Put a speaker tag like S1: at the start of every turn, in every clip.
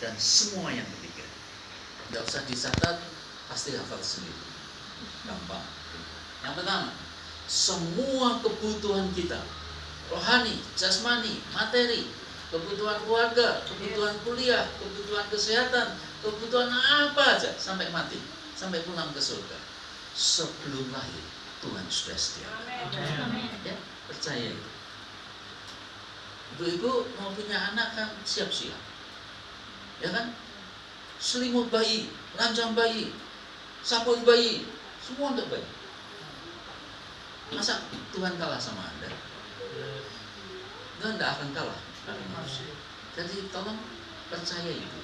S1: Dan semua yang ketiga, nggak usah dicatat, pasti hafal sendiri, gampang. Yang pertama, semua kebutuhan kita, rohani, jasmani, materi, kebutuhan keluarga, kebutuhan kuliah, kebutuhan kesehatan, kebutuhan apa aja sampai mati, sampai pulang ke surga, sebelum lahir Tuhan sudah sediakan. Ya, percaya itu. Ibu-ibu mau punya anak kan siap-siap, ya kan? Selimut bayi, ranjang bayi, sabun bayi, semua untuk bayi. Masa Tuhan kalah sama Anda? Anda tidak akan kalah dengan manusia. Jadi tolong percaya itu.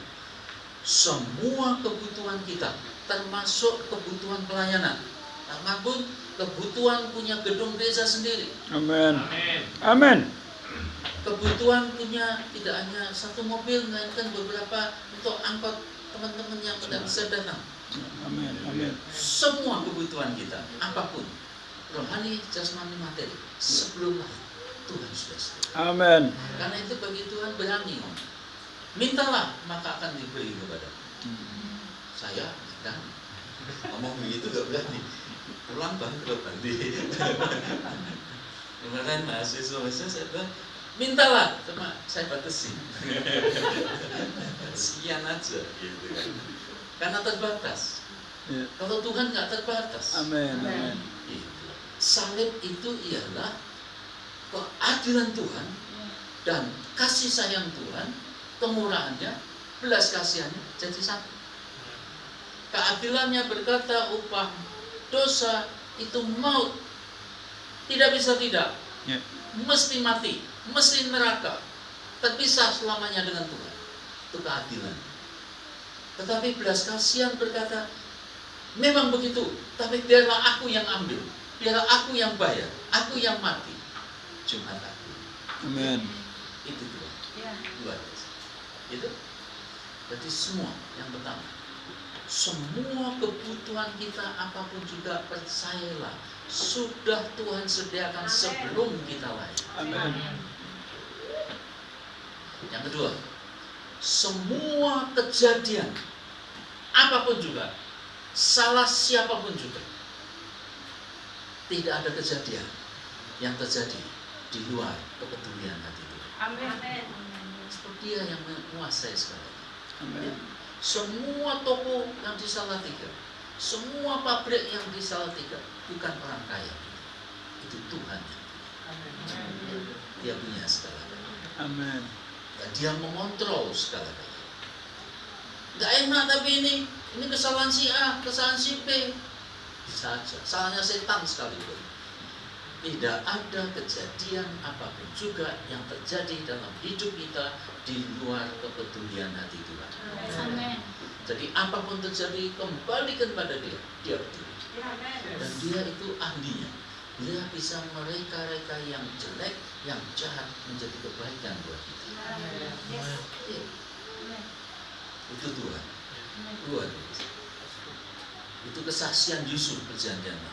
S1: Semua kebutuhan kita, termasuk kebutuhan pelayanan, apapun kebutuhan punya gedung desa sendiri.
S2: Amin. Amin.
S1: Kebutuhan punya tidak hanya satu mobil, melainkan beberapa untuk angkot teman-teman yang tidak bisa datang.
S2: Amin. Amin.
S1: Semua kebutuhan kita, apapun, rohani, jasmani, materi, sebelum lahir Tuhan sudah sedia.
S2: Amin.
S1: Karena itu bagi Tuhan berani, mintalah maka akan diberi kepada. Saya dan ngomong begitu gak berani, pulang bangkrut nanti. Kemarin mahasiswa saya bilang, mintalah, cuma saya batasi. Sekian aja, gitu kan. Karena terbatas.
S2: Ya.
S1: Kalau Tuhan nggak terbatas.
S2: Amin. Amin.
S1: Gitu. Salib itu ialah keadilan Tuhan dan kasih sayang Tuhan, kemurahannya, belas kasihannya jadi satu. Keadilannya berkata upah dosa itu maut, tidak bisa tidak,
S2: Ya.
S1: mesti mati, mesti neraka, terpisah selamanya dengan Tuhan. Itu keadilan. Tetapi belas kasihan berkata, memang begitu, tapi biarlah aku yang ambil, biarlah aku yang bayar, aku yang mati. Cuma aku.
S2: Amin.
S1: Itu Tuhan. Luar biasa. Itu. Jadi semua yang pertama, semua kebutuhan kita apapun juga percayalah sudah Tuhan sediakan sebelum kita lahir.
S2: Amin.
S1: Yang kedua, semua kejadian apapun juga, salah siapapun juga, tidak ada kejadian yang terjadi di luar kepedulian hati Tuhan.
S3: Amin.
S1: Seperti Dia yang menguasai segalanya.
S2: Amin.
S1: Semua toko yang di Salatiga, semua pabrik yang di Salatiga bukan orang kaya, itu Tuhan. Dia punya segalanya.
S2: Amin.
S1: Dan Dia mengontrol segalanya. Gak enak tapi ini kesalahan si A, kesalahan si B, bisa aja. Salahnya setan sekalipun. Tidak ada kejadian apapun juga yang terjadi dalam hidup kita di luar kepedulian hati Tuhan.
S3: Amin.
S1: Jadi apapun terjadi kembali kepada Dia. Dia peduli. Dan Dia itu ahlinya. Dia bisa mereka-reka yang jelek, yang jahat menjadi kebaikan buat kita. Iya. Itu Tuhan. Luar biasa. Itu kesaksian Yusuf perjanjian lama.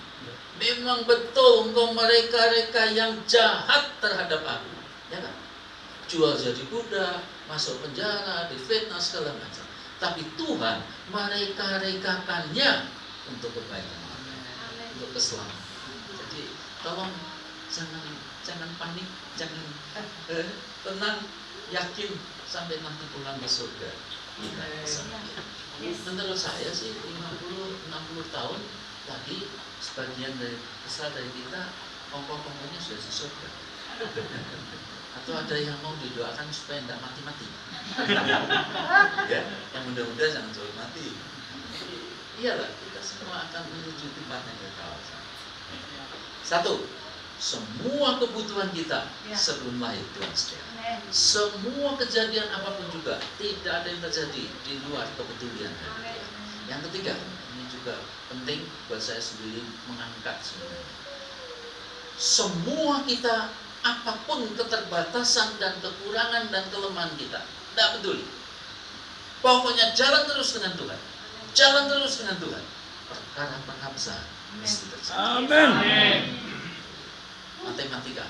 S1: Memang betul engkau mereka-reka yang jahat terhadap aku, ya kan? Jual jadi budak, masuk penjara, difitnah segala macam. Tapi Tuhan mereka-rekakannya untuk kebaikan, untuk keselamatan. Jadi tolong jangan panik, jangan tenang, yakin sampai nanti pulang ke surga. Kita bersama Dia. Menurut saya sih 50-60 tahun lagi sebagian besar dari kita pokok-pokoknya sudah di surga. Atau ada yang mau didoakan supaya tidak mati-mati. Ya, yang mudah-mudahan jangan sampai mati. Iyalah, kita semua akan menuju tempat yang kekal. Satu, semua kebutuhan kita sebelum lahir Tuhan sediakan. Semua kejadian apapun juga tidak ada yang terjadi di luar kepedulian. Yang ketiga, ini juga penting buat saya sendiri mengangkat sebenarnya. Semua kita, apapun keterbatasan dan kekurangan dan kelemahan kita, tidak peduli. Pokoknya jalan terus dengan Tuhan. Jalan terus dengan Tuhan. Perkara besar mesti terjadi.
S2: Amin.
S1: Matematika.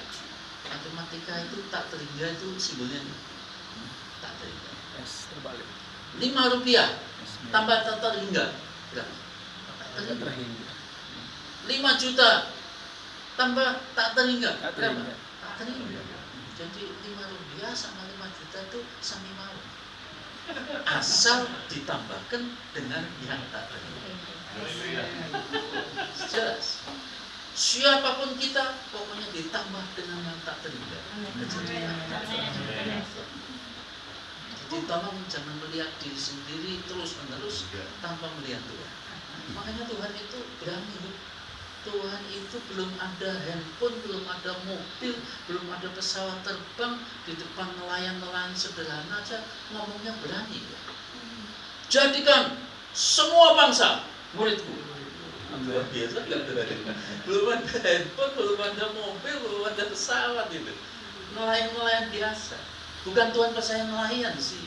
S1: Matematika itu tak terhingga itu simbolnya tak terhingga.
S2: Yes, terbalik.
S1: Rp5 tambah tak terhingga berapa?
S2: Tak terhingga.
S1: 5 juta tambah tak terhingga
S2: Tak
S1: berapa?
S2: terhingga.
S1: Tak terhingga. Jadi Rp5 sama 5 juta itu sami mau. Asal ditambahkan dengan yang tak terhingga. Jelas. Siapapun kita, pokoknya ditambah dengan yang tak terhingga. Jadi tolong jangan melihat diri sendiri terus-menerus tanpa melihat Tuhan. Makanya Tuhan itu berani. Tuhan itu belum ada handphone, belum ada mobil, belum ada pesawat terbang, di depan nelayan-nelayan sederhana aja ngomongnya berani. Jadikan semua bangsa muridku. Luar biasa, belum ada handphone, belum ada mobil, belum ada pesawat itu. Nelayan-nelayan biasa. Bukan Tuhan percaya nelayan sih.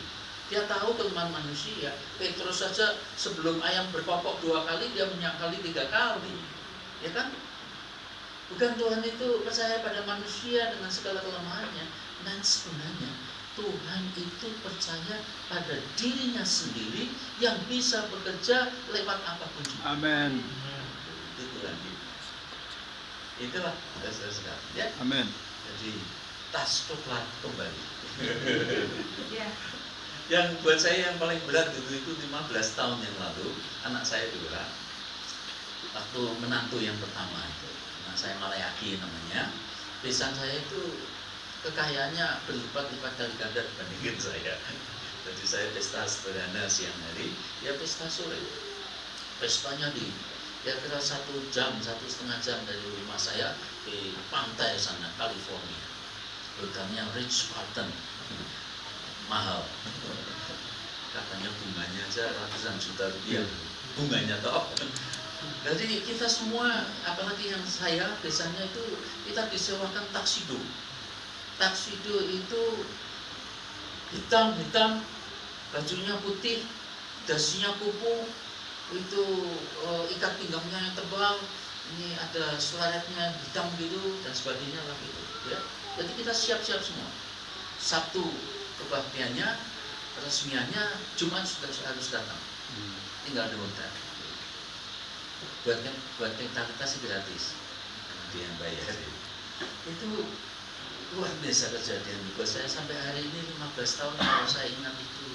S1: Dia tahu kelemahan manusia. Petrus saja sebelum ayam berkokok 2 kali, dia menyangkali 3 kali. Ya kan? Bukan Tuhan itu percaya pada manusia dengan segala kelemahannya. Dan sebenarnya Tuhan itu percaya pada dirinya sendiri yang bisa bekerja lewat apapun juga.
S2: Amin.
S1: Itu Tuhan kita. Itulah saudara-saudara. Ya.
S2: Amin.
S1: Jadi tas coklat kembali.
S3: Ya.
S1: Yang buat saya yang paling berat dulu itu 15 tahun yang lalu, anak saya dulu lah, waktu menantu yang pertama itu, anak saya Malayaki namanya, besan saya itu kekayaannya berlipat-lipat kali ganda dibandingin saya. Jadi saya pesta sederhana siang hari, ya pesta sore. Pestanya di kira-kira 1 jam, 1,5 jam dari rumah saya di pantai sana, California. Hotelnya Ritz-Carlton, mahal. Katanya bunganya aja ratusan juta rupiah. Bunganya toh. Jadi kita semua, apalagi yang saya, biasanya itu kita disewakan taksido. Taksido itu hitam-hitam, bajunya putih, dasinya kupu, itu ikat pinggangnya yang tebal, ini ada selaretnya hitam gitu dan sebagainya lah gitu. Ya. Jadi kita siap-siap semua. Sabtu kebaktiannya, resmiannya, Jumat sudah harus datang. Tinggal di hotel. Buat kita sih gratis. Dia yang bayar. Itu luar biasa kejadian buat saya sampai hari ini 15 tahun kalau saya ingat itu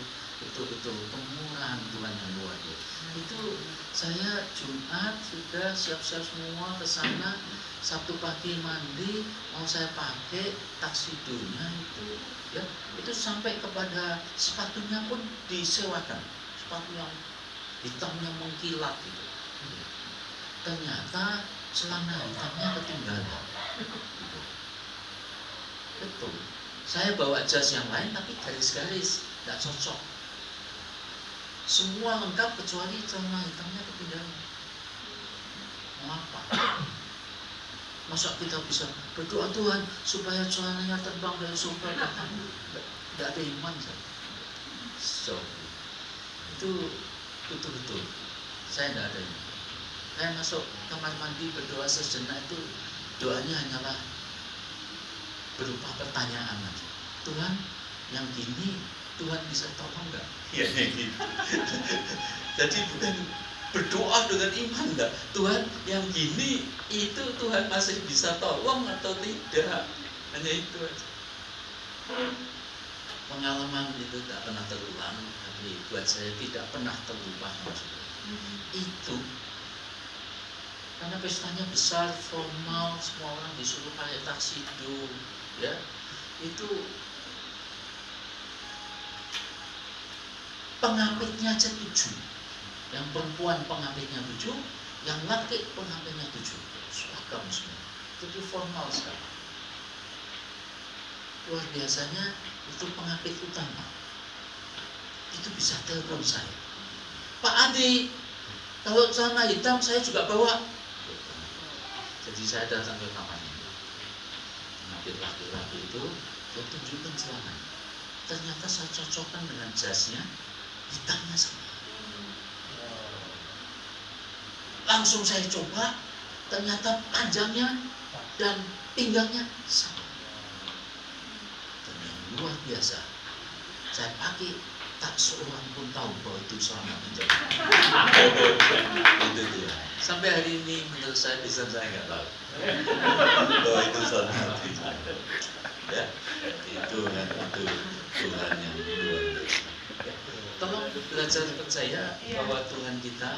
S1: pemurahan Tuhan yang luar biasa. Itu saya Jumat sudah siap-siap semua ke sana. Sabtu pagi mandi, mau saya pakai taksidonya itu, ya itu sampai kepada sepatunya pun disewakan, sepatu yang hitamnya mengkilat gitu. Ternyata celana hitamnya ketinggalan. Gitu. Betul. Saya bawa jas yang lain tapi garis-garis, nggak cocok. Semua lengkap kecuali celana hitamnya ketinggalan. Mau apa? Masa kita bisa berdoa Tuhan supaya celananya terbang dari surga ke kamu? Tidak ada iman saya. So, itu betul-betul saya tidak ada iman. Saya masuk kamar mandi berdoa sejenak itu doanya hanyalah berupa pertanyaan aja. Tuhan, yang gini Tuhan bisa tolong nggak? Ya gitu. Jadi bukan berdoa dengan iman enggak, Tuhan yang gini itu Tuhan masih bisa tolong atau tidak, hanya itu aja. Pengalaman itu tidak pernah terulang, tapi buat saya tidak pernah terlupakan juga. Itu karena pestanya besar, formal, semua orang disuruh pakai taksido, ya itu pengamitnya aja 7. Yang perempuan pengamitnya 7, yang laki pengamitnya 7. Seragam semua. Jadi formal sekali. Luar biasanya itu pengamit utama. Itu bisa telepon saya. Pak Andi, kalau celana hitam saya juga bawa. Jadi saya datang ke kamarnya. Pengamit laki-laki itu, dia tunjukkan celana. Ternyata saya cocokkan dengan jasnya, hitamnya sama. Langsung saya coba, ternyata panjangnya dan pinggangnya sama. Dan yang luar biasa, saya pakai tak seorang pun tahu bahwa itu selamat menjauh. Itu dia. Sampai hari ini menurut saya bisa saya nggak tahu bahwa itu selamat. Ya, itu kan itu Tuhan yang luar biasa. Ya. Tolong belajar percaya bahwa Tuhan kita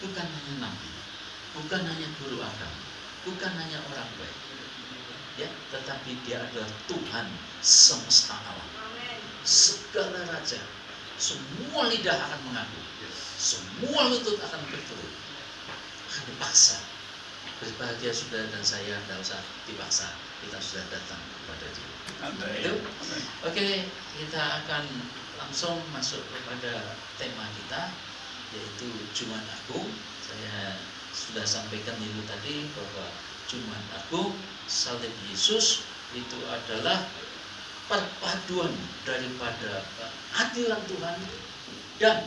S1: bukan hanya nabi, bukan hanya guru agama, bukan hanya orang baik, ya, tetapi Dia adalah Tuhan semesta alam. Segala raja, semua lidah akan mengaku, semua lutut akan berturut, akan dipaksa. Berbahagia saudara dan saya, tidak usah dipaksa, kita sudah datang kepada Dia. Itu. Oke, kita akan langsung masuk kepada tema kita, yaitu Jumat Agung. Saya sudah sampaikan dulu tadi bahwa Jumat Agung, salib Yesus itu adalah perpaduan daripada keadilan Tuhan dan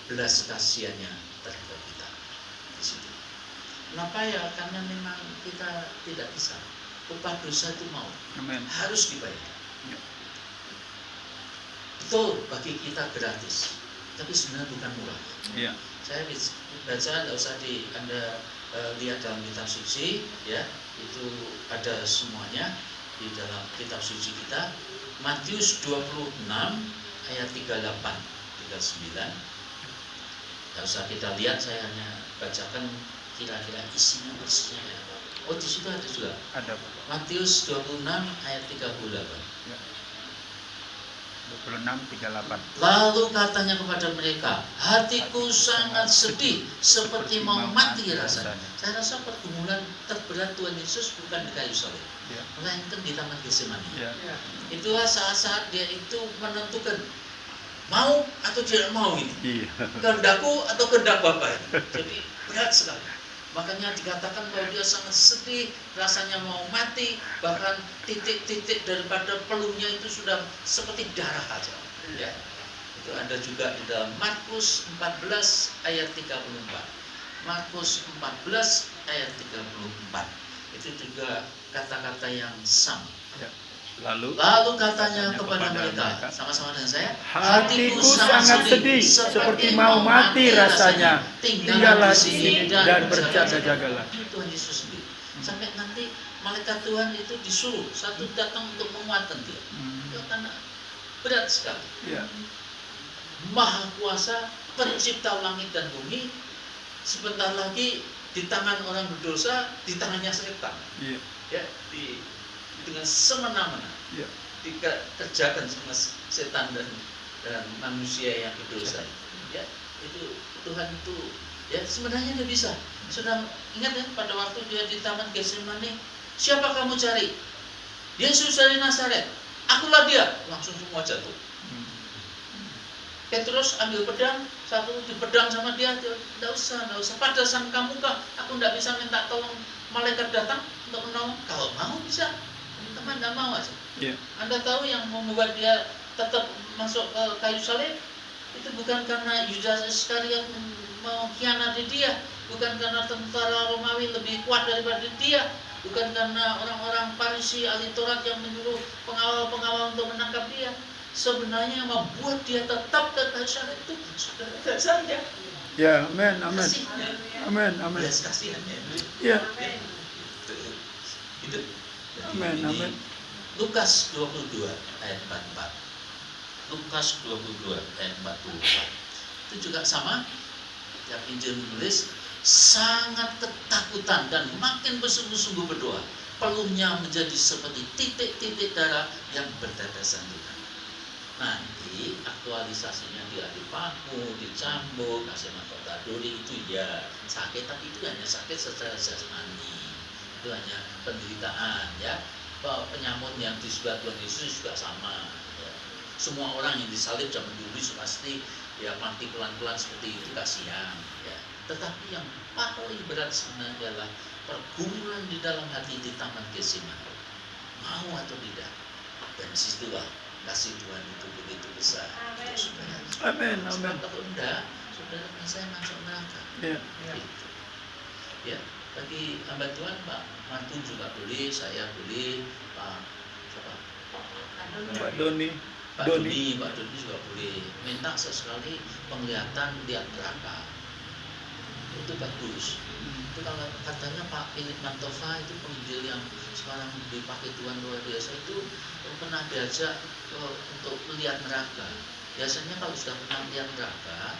S1: belas kasihannya terhadap kita di situ. Kenapa ya? Karena memang kita tidak bisa. Upah dosa itu maut, harus dibayar. Betul, bagi kita gratis, tapi sebenarnya bukan murah.
S2: Ya.
S1: Saya baca, tidak usah Anda lihat dalam kitab suci, ya, itu ada semuanya di dalam kitab suci kita. Matius 26 ayat 38 39. Tidak usah kita lihat, saya hanya bacakan kira-kira isinya persisnya ya. Oh, di situ ada juga.
S2: Ada.
S1: Matius 26 ayat 38.
S2: Ya. 26:38.
S1: Lalu katanya kepada mereka, hatiku sangat sedih seperti mau mati rasanya. Saya rasa pergumulan terberat Tuhan Yesus bukan di kayu salib,
S2: Ya.
S1: melainkan di Taman Getsemani.
S2: Ya.
S1: Itulah saat-saat Dia itu menentukan mau atau tidak mau ini,
S2: Iya.
S1: kehendakku atau kehendak Bapa. Jadi berat sekali. Makanya dikatakan bahwa Dia sangat sedih, rasanya mau mati, bahkan titik-titik daripada peluhnya itu sudah seperti darah aja. Ya. Itu ada juga di dalam Markus 14 ayat 34. Markus 14 ayat 34. Itu juga kata-kata yang sama.
S2: Ya. Lalu
S1: Katanya kepada mereka, sama-sama dengan saya,
S2: hatiku sangat sedih seperti mau mati rasanya. Tinggallah di sini dan berjaga-jagalah.
S1: Tuhan Yesus sendiri. Sampai nanti malaikat Tuhan itu disuruh satu datang untuk menguatkan Dia. Itu karena berat sekali.
S2: Ya.
S1: Maha kuasa, pencipta langit dan bumi, sebentar lagi di tangan orang berdosa, di tangannya setan.
S2: Iya.
S1: Ya, dengan semena-mena
S2: Ya.
S1: dikerjakan sama setan dan manusia yang berdosa. Ya, itu Tuhan itu ya sebenarnya Dia bisa. Sudah ingat ya pada waktu Dia di Taman Getsemani, siapa kamu cari? Yesus dari Nazaret. Akulah Dia. Langsung semua jatuh. Petrus ambil pedang, satu dipedang sama dia, tidak usah. Pada sang kamu kah, aku tidak bisa minta tolong malaikat datang untuk menolong. Kalau mau bisa, teman tidak mau aja.
S2: Ya.
S1: Anda tahu yang membuat dia tetap masuk ke kayu salib itu bukan karena Yudas Iskariot mengkhianati dia, bukan karena tentara Romawi lebih kuat daripada dia, bukan karena orang-orang Farisi ahli Taurat yang menyuruh pengawal-pengawal untuk menangkap dia. Sebenarnya yang membuat dia tetap ke kayu salib itu saudara saja.
S2: Ya, amin, amin.
S1: Kasihnya.
S2: Amin, amin.
S1: Belas kasihannya.
S2: Ya.
S1: Itu.
S2: Amin, amin.
S1: Lukas 22 ayat 44. Lukas 22 ayat 44. Itu juga sama. Tiap Injil menulis sangat ketakutan dan makin bersungguh-sungguh berdoa. Peluhnya menjadi seperti titik-titik darah yang bertetesan juga. Nanti aktualisasinya dia dipaku, dicambuk, kasih mahkota duri itu ya sakit, tapi itu hanya sakit secara jasmani, itu hanya penderitaan ya. Penyamun yang di sebelah Tuhan Yesus juga sama. Ya. Semua orang yang disalib zaman dulu pasti ya mati pelan-pelan seperti itu, kasihan. Ya. Tetapi yang paling berat sebenarnya adalah pergumulan di dalam hati di Taman Getsemani. Mau atau tidak? Dan disitulah kasih Tuhan itu begitu besar.
S2: Amin, amin.
S1: Sebab kalau enggak, saudara dan saya masuk neraka.
S2: Ya.
S1: Gitu. Ya, bagi hamba Tuhan, Pak Martin juga boleh, saya boleh, Pak siapa?
S2: Pak Doni.
S1: Pak
S2: Doni.
S1: Doni juga boleh minta sesekali penglihatan lihat neraka. Itu bagus. Itu kalau katanya Pak Philip Mantova itu penginjil yang sekarang dipakai Tuhan luar biasa itu pernah diajak untuk melihat neraka. Biasanya kalau sudah pernah melihat neraka,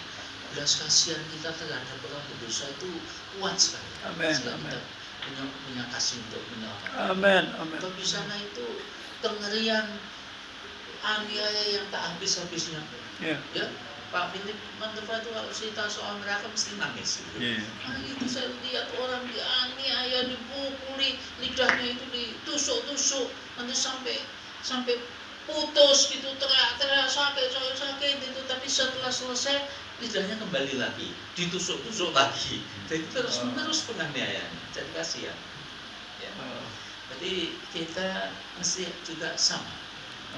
S1: belas kasihan kita terhadap orang berdosa itu kuat sekali.
S2: Amin,
S1: Sehingga
S2: amin.
S1: kita punya kasih untuk menyelamatkan.
S2: Amin, amin.
S1: Kalau di sana itu kengerian, aniaya yang tak habis-habisnya.
S2: Ya.
S1: Ya, Pak Philip Mantova itu kalau cerita soal neraka mesti nangis.
S2: Ya.
S1: Hari itu saya lihat orang dianiaya, dipukuli, lidahnya itu ditusuk-tusuk, nanti sampai putus gitu, teriak-teriak sakit itu, tapi setelah selesai lidahnya kembali lagi, ditusuk-tusuk lagi. Jadi terus-menerus penganiayaan. Jadi kasihan. Ya. Jadi kita mesti juga sama,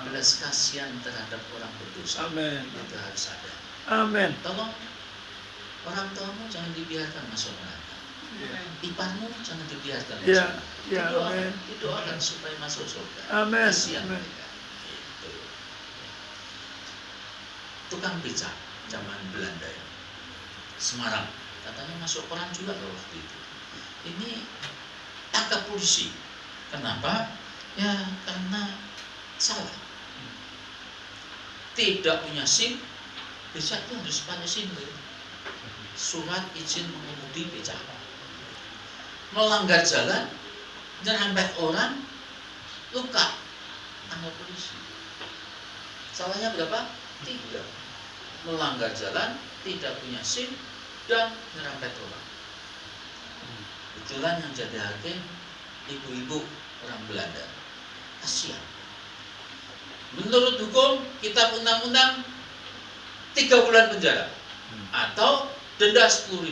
S1: belas kasihan terhadap orang berdosa.
S2: Amin.
S1: Itu harus ada.
S2: Amin.
S1: Tolong orang tuamu jangan dibiarkan masuk neraka. Iparmu jangan dibiarkan masuk
S2: Ya,
S1: neraka.
S2: ya, amin.
S1: Didoakan supaya masuk surga.
S2: Amin.
S1: Kasihan
S2: Amin.
S1: mereka. Gitu. Tukang becak zaman Belanda ya, Semarang, katanya masuk perang juga loh waktu itu. Ini tangkap polisi. Kenapa? Ya karena salah. Tidak punya SIM, becak itu harus pakai SIM. Surat izin mengemudi becak. Melanggar jalan, nyerempet orang, luka, tangkap polisi. Salahnya berapa? 3. Melanggar jalan, tidak punya SIM, dan nyerempet orang. Itulah yang jadi hakim ibu-ibu orang Belanda. Kasihan. Menurut hukum, kitab undang-undang 3 bulan penjara atau denda 10.000.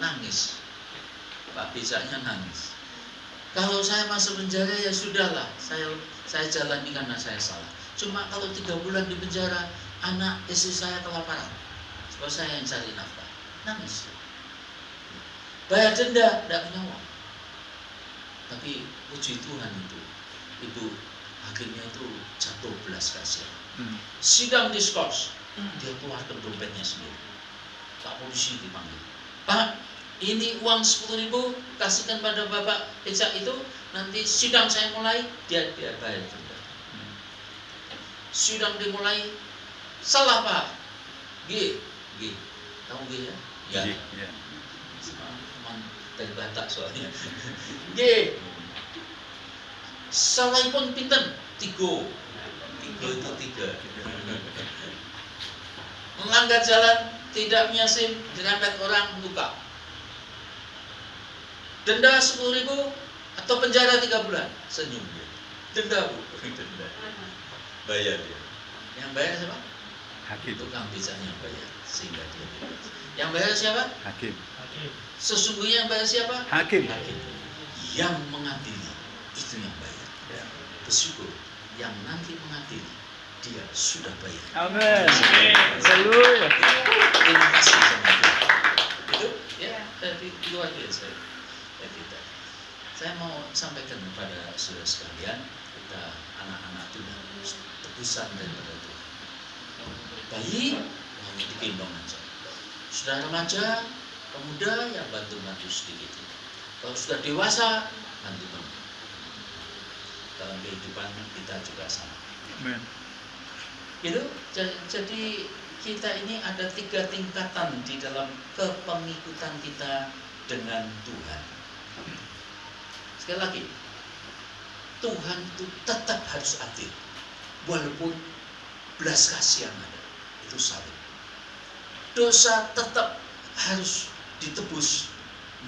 S1: Nangis. Pak becaknya nangis. Kalau saya masuk penjara ya sudahlah, saya jalani karena saya salah. Cuma kalau 3 bulan di penjara, anak istri saya kelaparan, sebab saya yang cari nafkah. Nangis. Bayar denda, tidak punya uang. Tapi puji Tuhan itu, ibu hakimnya itu jatuh belas kasihan. Sidang diskors, dia keluarkan dompetnya sendiri. Pak polisi dipanggil. Pak, ini uang 10.000 kasihkan pada bapak becak itu. Nanti sidang saya mulai, dia bayar denda. Sidang dimulai, salah Pak. G, tahu G ya? Ya. Teman dari Batak soalnya. G, salah pun pinten 3 itu 3. Melanggar jalan, tidak punya SIM, dirempet orang, luka. Denda 10.000 atau penjara 3 bulan. Senyum dia. Denda bu, denda. Bayar dia. Yang bayar siapa?
S2: Hakim.
S1: Tukang becaknya bayar sehingga dia bebas. Yang bayar siapa?
S2: Hakim.
S1: Sesungguhnya yang bayar siapa?
S2: Hakim.
S1: Hakim. Yang mengadili itu yang bayar.
S2: Ya.
S1: Bersyukur yang nanti mengadili dia sudah bayar.
S2: Amin. Haleluya.
S1: Terima kasih sama Tuhan. Itu ya dari luar biasa. Ya, kita. Saya mau sampaikan kepada saudara sekalian, kita anak-anak Tuhan, tebusan daripada Tuhan. Bayi hanya digendong aja. Sudah remaja, pemuda ya bantu-bantu sedikit. Kalau sudah dewasa, bantu-bantu. Dalam kehidupan kita juga sama.
S2: Amin.
S1: Gitu. Jadi kita ini ada 3 tingkatan di dalam kepemikutan kita dengan Tuhan. Sekali lagi, Tuhan itu tetap harus adil, walaupun belas kasihan ada, itu salib. Dosa tetap harus ditebus,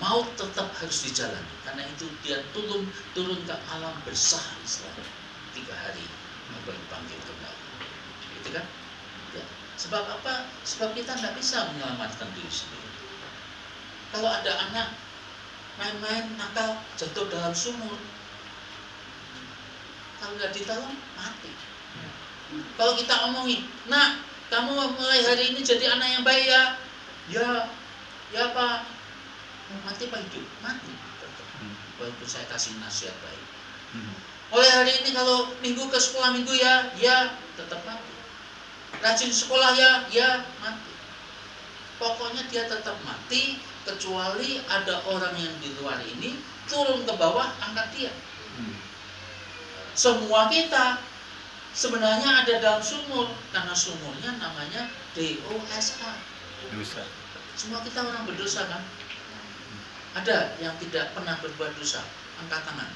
S1: maut tetap harus dijalani, karena itu dia turun ke alam bersalah selama 3 hari, baru dipanggil kembali. Gitu kan? Ya. Sebab apa? Sebab kita tidak bisa menyelamatkan diri sendiri. Kalau ada anak main-main nakal jatuh dalam sumur, kalau nggak ditolong mati. Kalau kita omongin, nak, kamu mulai hari ini jadi anak yang baik ya, ya Pak, mati Pak hidup, mati. Walaupun saya kasih nasihat baik. Mulai hari ini kalau minggu ke sekolah minggu ya, tetap mati. Rajin sekolah ya mati. Pokoknya dia tetap mati, kecuali ada orang yang di luar ini turun ke bawah angkat dia. Semua kita sebenarnya ada dalam sumur, karena sumurnya namanya dosa.
S2: Dosa.
S1: Semua kita orang berdosa kan? Ada yang tidak pernah berbuat dosa, angkat tangan.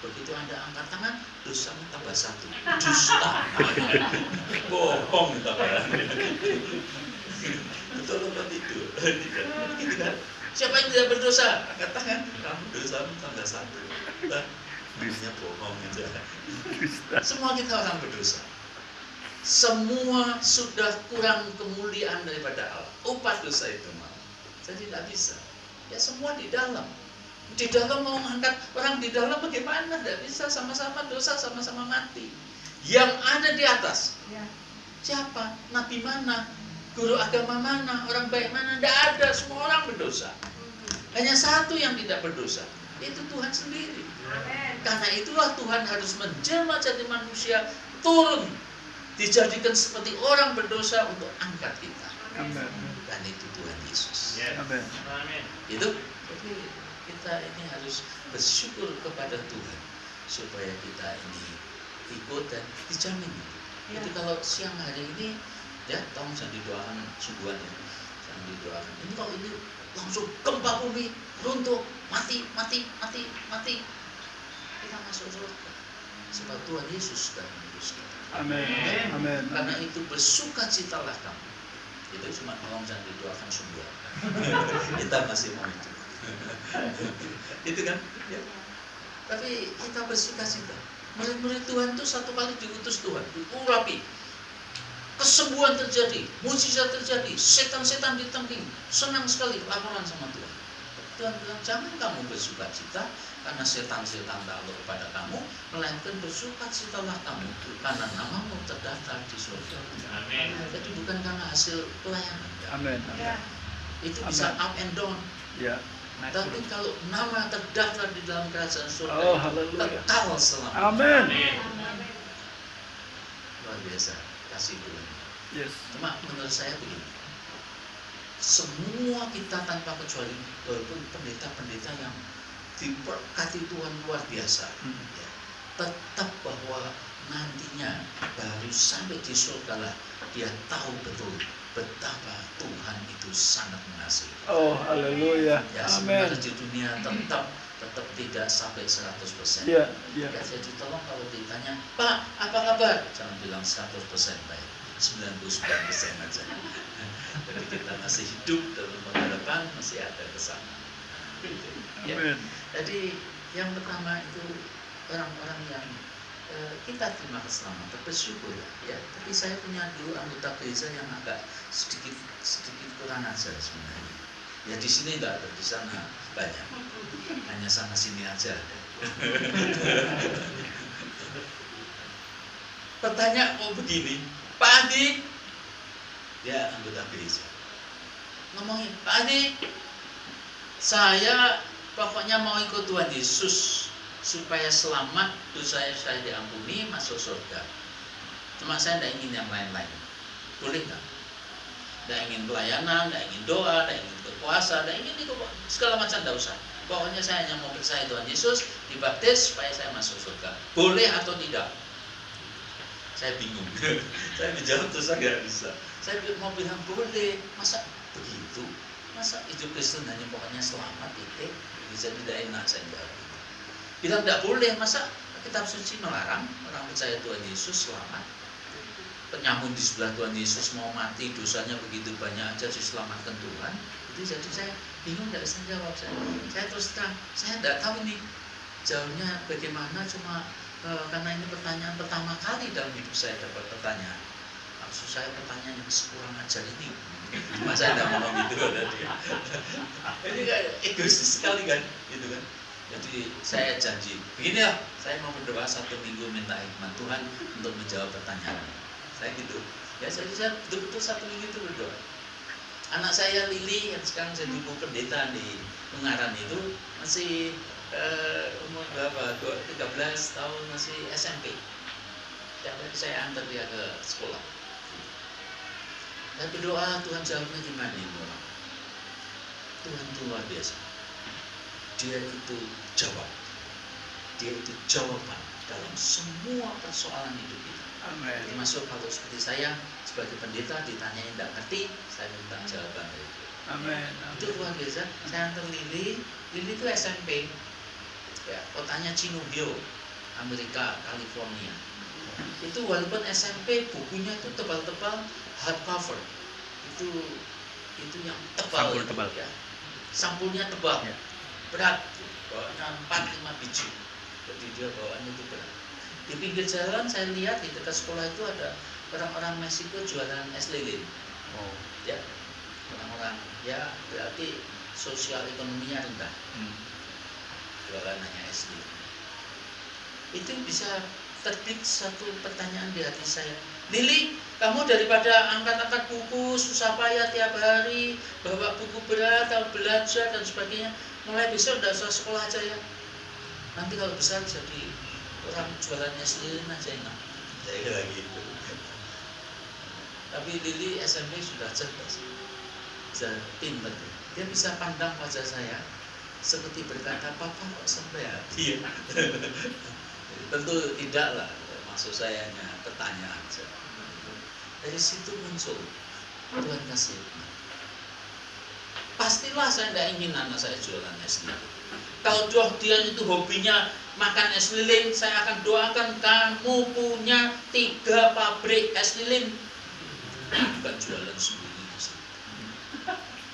S1: Begitu Anda angkat tangan, dosamu tambah 1. Dusta. Bohong tambah. Betul apa itu? Gitu kan? Siapa yang tidak berdosa? Angkat tangan. Kamu dosamu tambah 1. Namanya bohong gitu. Semua kita orang berdosa. Semua sudah kurang kemuliaan daripada Allah. Upah dosa itu mau. Jadi tidak bisa. Ya semua di dalam. Di dalam mau mengangkat orang di dalam bagaimana? Tidak bisa, sama-sama dosa, sama-sama mati. Yang ada di atas.
S3: Ya.
S1: Siapa? Nabi mana? Guru agama mana? Orang baik mana? Tidak ada. Semua orang berdosa. Hanya satu yang tidak berdosa. Itu Tuhan sendiri.
S3: Amen.
S1: Karena itulah Tuhan harus menjelma jadi manusia, turun, dijadikan seperti orang berdosa untuk angkat kita.
S2: Amin.
S1: Dan itu Tuhan Yesus.
S2: Amin.
S1: Itu jadi kita ini harus bersyukur kepada Tuhan supaya kita ini ikut dan dijamin.
S3: Ya.
S1: Itu kalau siang hari ini ya tolong jangan didoakan sungguhan ya, jangan didoakan. Ini kalau ini langsung gempa bumi, runtuh, mati. Kita masuk surga. Sebab Tuhan Yesus sudah menebus kita.
S2: Amin. Amin.
S1: Karena itu bersukacitalah kamu. Itu cuma tolong jangan didoakan sungguhan. Kita masih mau itu. Itu kan? Ya. Tapi kita bersukacita. Murid-murid Tuhan itu satu kali diutus Tuhan, diurapi. Kesembuhan terjadi, mujizat terjadi, setan-setan ditemping. Senang sekali laporan sama Tuhan. Tuhan bilang, jangan kamu bersukacita karena setan-setan takluk kepada kamu, melainkan bersukacitalah kamu karena namamu terdaftar di surga.
S4: Amin.
S1: Jadi bukan karena hasil pelayanan.
S2: Amin.
S3: Ya.
S1: Itu bisa
S2: Amin.
S1: up and down.
S2: Ya. Naik
S1: Tapi
S2: turun.
S1: kalau nama terdaftar di dalam kerajaan surga,
S2: Oh, haleluya.
S1: kekal selamanya.
S2: Amin.
S3: Amen.
S1: Luar biasa, kasih Tuhan.
S2: Yes.
S1: Cuma menurut saya begini, semua kita tanpa kecuali, walaupun pendeta-pendeta yang diberkati Tuhan luar biasa, ya, tetap bahwa nantinya baru sampai di surga lah dia tahu betul betapa Tuhan itu sangat mengasihi.
S2: Oh, haleluya.
S1: Ya,
S2: Amin.
S1: sebenarnya di dunia tetap tidak sampai 100%.
S2: Ya, ya.
S1: Ya, jadi tolong kalau ditanya, Pak, apa kabar? Jangan bilang 100% baik, 99% aja. Jadi kita masih hidup dalam pengharapan, masih ada kesana. Ya.
S2: Amin.
S1: Jadi yang pertama itu orang-orang yang kita terima keselamatan, bersyukur ya. Tapi saya punya dulu anggota gereja yang agak sedikit kurang ajar sebenarnya. Ya di sini enggak ada, di sana banyak. Hanya sana sini aja ada. Pertanyaan begini, Pak Adi, dia anggota gereja, ngomongin, Pak Adi, saya pokoknya mau ikut Tuhan Yesus supaya selamat, dosa saya diampuni, masuk surga. Cuma saya tidak ingin yang lain-lain. Boleh nggak? Tidak ingin pelayanan, tidak ingin doa, tidak ingin berpuasa, tidak ingin itu segala macam, tidak usah. Pokoknya saya hanya mau percaya Tuhan Yesus, dibaptis supaya saya masuk surga. Boleh atau tidak? Saya bingung. Saya menjawab terus saya nggak bisa. Saya mau bilang boleh, masa begitu? Masa hidup Kristen hanya pokoknya selamat itu? Bisa tidak enak saya jawab. Bilang tidak boleh, masa kitab suci melarang orang percaya Tuhan Yesus selamat? Penyamun di sebelah Tuhan Yesus mau mati, dosanya begitu banyak aja diselamatkan Tuhan. Itu jadi saya bingung, tidak bisa jawab. Saya terus terang, saya tidak tahu ini jawabnya bagaimana, cuma karena ini pertanyaan pertama kali dalam hidup saya dapat pertanyaan. Maksud saya pertanyaan yang kurang ajar ini. Cuma saya tidak mau gitu tadi. Ini kayak egois sekali kan, gitu kan. Jadi saya janji, begini ya, saya mau berdoa 1 minggu minta hikmat Tuhan untuk menjawab pertanyaan. Saya gitu. Ya jadi saya betul-betul 1 minggu itu berdoa. Anak saya Lili yang sekarang jadi ibu pendeta di Ungaran itu masih umur berapa? 13 tahun, masih SMP. Tiap hari saya antar dia ke sekolah. Tapi doa Tuhan jawabnya gimana ini orang? Tuhan itu luar biasa. Dia itu jawab. Dia itu jawaban dalam semua persoalan hidup kita.
S2: Amin.
S1: Termasuk kalau seperti saya sebagai pendeta ditanyain tidak ngerti, saya minta jawaban dari dia.
S2: Amin.
S1: Itu luar biasa. Saya antar Lili itu SMP. Ya, kotanya Chinubyo, Amerika, California. Itu walaupun SMP bukunya itu tebal-tebal, hardcover. Itu yang tebal.
S2: Sampul tebal.
S1: Ya. Sampulnya tebal.
S2: Ya.
S1: Berat. Bawanya 4-5 biji. Jadi dia bawaannya itu berat. Di pinggir jalan saya lihat di dekat sekolah itu ada orang-orang Meksiko jualan es lilin.
S2: Oh.
S1: Ya, orang-orang ya berarti sosial ekonominya rendah. Jualan hanya es lilin. Itu bisa terbit satu pertanyaan di hati saya. Lili, kamu daripada angkat-angkat buku susah payah tiap hari, bawa buku berat, atau belajar dan sebagainya, mulai besok udah usah sekolah aja ya. Nanti kalau besar jadi orang jualan es lilin aja enak. Saya kira gitu. Tapi Lili SMP sudah cerdas, bisa pintar. Dia bisa pandang wajah saya seperti berkata, Papa kok sampai hati ya? Tentu tidak lah, maksud saya hanya pertanyaan saja. Dari situ muncul Tuhan kasih. Pastilah saya tidak ingin anak saya jualan es lilin. Kalau dia itu hobinya makan es lilin, saya akan doakan kamu punya 3 pabrik es lilin. Bukan jualan sendiri.